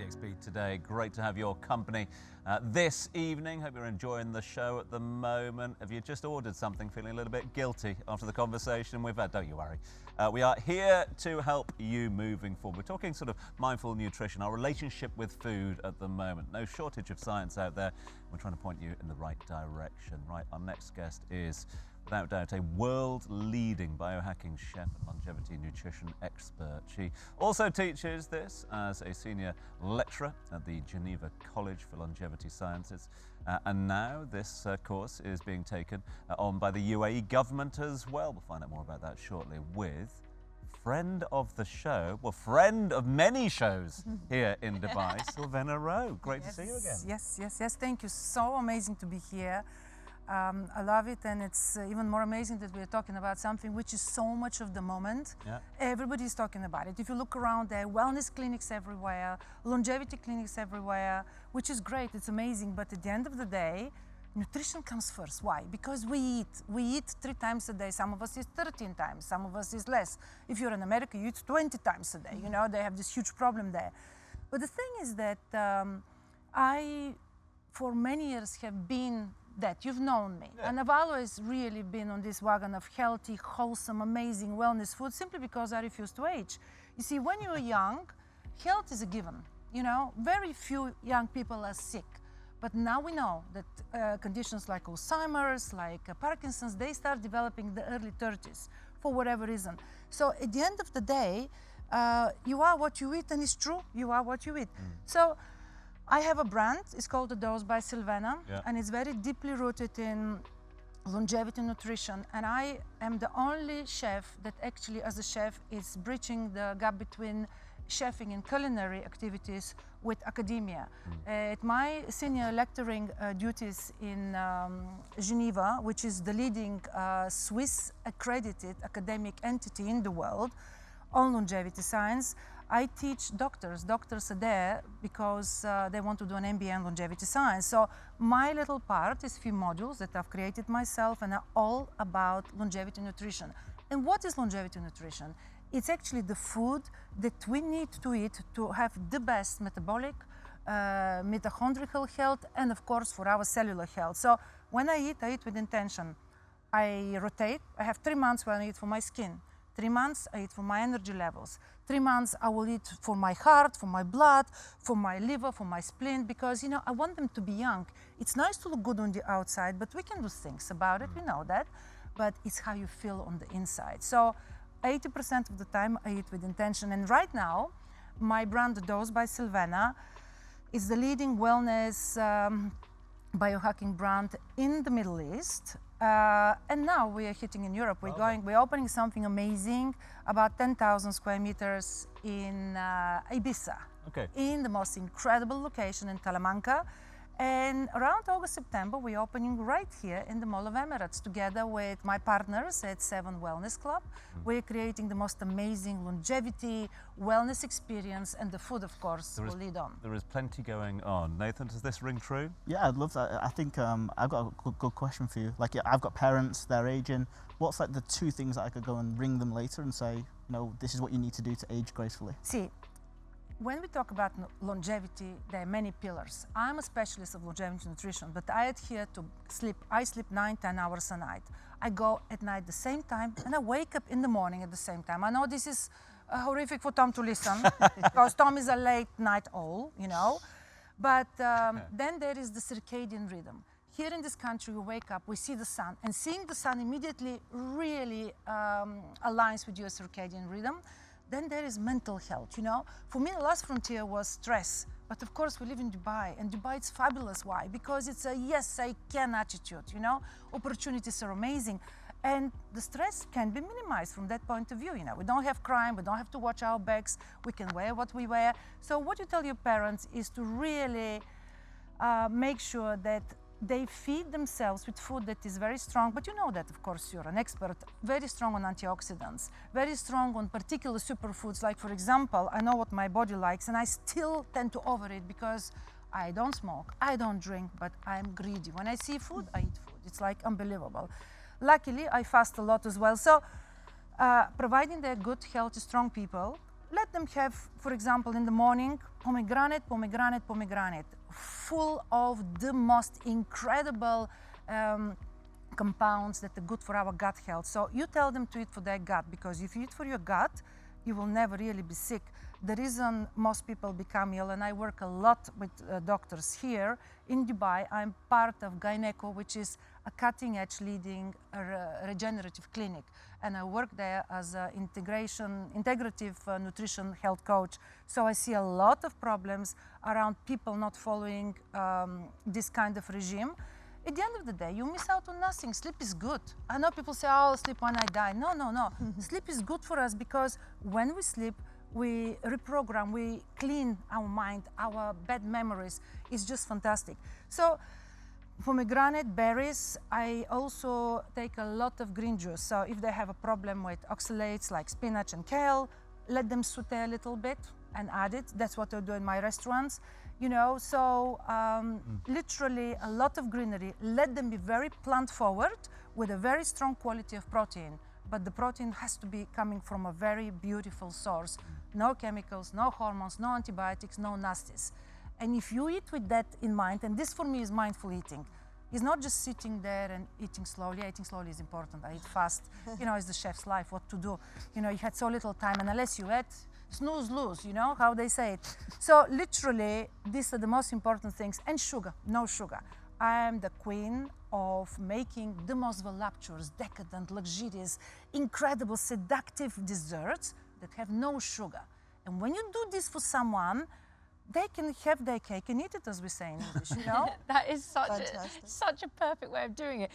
TXP today. Great to have your company this evening. Hope you're enjoying the show at the moment. Have you just ordered something, feeling a little bit guilty after the conversation we've had? Don't you worry. We are here to help you moving forward. We're talking sort of mindful nutrition, our relationship with food at the moment. No shortage of science out there. We're trying to point you in the right direction. Right, our next guest is, without doubt, a world-leading biohacking chef and longevity nutrition expert. She also teaches this as a senior lecturer at the Geneva College for Longevity Sciences. And now this course is being taken on by the UAE government as well. We'll find out more about that shortly with friend of the show, well, friend of many shows here in Dubai, Silvana Rowe. Great to see you again. Yes. Thank you. So amazing to be here. I love it, and it's even more amazing that we're talking about something which is so much of the moment. Yeah. Everybody's talking about it. If you look around, there are wellness clinics everywhere, longevity clinics everywhere, which is great, it's amazing, but at the end of the day, nutrition comes first. Why? Because we eat 3 times a day. Some of us eat 13 times, some of us eat less. If you're in America, you eat 20 times a day. You know, they have this huge problem there. But the thing is that I, for many years, have been that you've known me, and I've always really been on this wagon of healthy, wholesome, amazing wellness food, simply because I refuse to age. You see, when you're young, health is a given. You know, very few young people are sick, but now we know that conditions like Alzheimer's, like Parkinson's, they start developing in the early 30s for whatever reason. So at the end of the day, you are what you eat, and it's true, you are what you eat. So I have a brand, it's called The Dose by Silvana, and it's very deeply rooted in longevity nutrition. And I am the only chef that actually, as a chef, is bridging the gap between chefing and culinary activities with academia. At my senior lecturing duties in Geneva, which is the leading Swiss accredited academic entity in the world on longevity science, I teach doctors. Doctors are there because they want to do an MBA in longevity science. So my little part is few modules that I've created myself, and are all about longevity nutrition. And what is longevity nutrition? It's actually the food that we need to eat to have the best metabolic, mitochondrial health, and of course for our cellular health. So when I eat with intention. I rotate. I have 3 months when I eat for my skin. 3 months I eat for my energy levels. 3 months I will eat for my heart, for my blood, for my liver, for my spleen, because, you know, I want them to be young. It's nice to look good on the outside, but we can do things about it, we know that, but it's how you feel on the inside. So 80% of the time I eat with intention, and right now my brand, The Dose by Silvana, is the leading wellness biohacking brand in the Middle East. And now we are hitting in Europe. We're opening something amazing, about 10,000 square meters in Ibiza, in the most incredible location in Talamanca. And around August, September, we're opening right here in the Mall of Emirates together with my partners at 7 Wellness Club. We're creating the most amazing longevity, wellness experience, and the food, of course, will lead on. There is plenty going on. Nathan, does this ring true? Yeah, I'd love that. I think I've got a good question for you. Like, I've got parents, they're aging. What's like the 2 things that I could go and ring them later and say, no, this is what you need to do to age gracefully? See, when we talk about longevity, there are many pillars. I'm a specialist of longevity nutrition, but I adhere to sleep. I sleep 9-10 hours a night. I go at night the same time, and I wake up in the morning at the same time. I know this is horrific for Tom to listen, because Tom is a late night owl, you know. But then there is the circadian rhythm. Here in this country, we wake up, we see the sun, and seeing the sun immediately really aligns with your circadian rhythm. Then there is mental health, you know. For me, the last frontier was stress. But of course, we live in Dubai, and Dubai is fabulous. Why? Because it's a yes, I can attitude, you know. Opportunities are amazing. And the stress can be minimized from that point of view, you know. We don't have crime, we don't have to watch our backs, we can wear what we wear. So what you tell your parents is to really make sure that they feed themselves with food that is very strong, but you know that, of course, you're an expert, very strong on antioxidants, very strong on particular superfoods, like, for example, I know what my body likes, and I still tend to overeat because I don't smoke, I don't drink, but I'm greedy. When I see food, I eat food. It's like unbelievable. Luckily, I fast a lot as well. So providing they're good, healthy, strong people, let them have, for example, in the morning, pomegranate, pomegranate, pomegranate, full of the most incredible compounds that are good for our gut health. So you tell them to eat for their gut, because if you eat for your gut, you will never really be sick. The reason most people become ill, and I work a lot with doctors here in Dubai, I'm part of Gyneco, which is a cutting-edge leading regenerative clinic. And I work there as an integrative nutrition health coach. So I see a lot of problems around people not following this kind of regime. At the end of the day, you miss out on nothing. Sleep is good. I know people say, oh, I'll sleep when I die. No, no, no. Sleep is good for us, because when we sleep, we reprogram, we clean our mind, our bad memories. It's just fantastic. So pomegranate, berries, I also take a lot of green juice. So if they have a problem with oxalates like spinach and kale, let them saute a little bit and add it. That's what I do in my restaurants. You know, so literally a lot of greenery. Let them be very plant forward with a very strong quality of protein. But the protein has to be coming from a very beautiful source. No chemicals, no hormones, no antibiotics, no nasties. And if you eat with that in mind, and this for me is mindful eating, it's not just sitting there and eating slowly. Eating slowly is important. I eat fast. You know, it's the chef's life, what to do. You know, you had so little time, and unless you ate, snooze, lose, you know how they say it. So literally, these are the most important things. And sugar, no sugar. I am the queen of making the most voluptuous, decadent, luxurious, incredible, seductive desserts that have no sugar. And when you do this for someone, they can have their cake and eat it, as we say in English, you know? That is such a perfect way of doing it.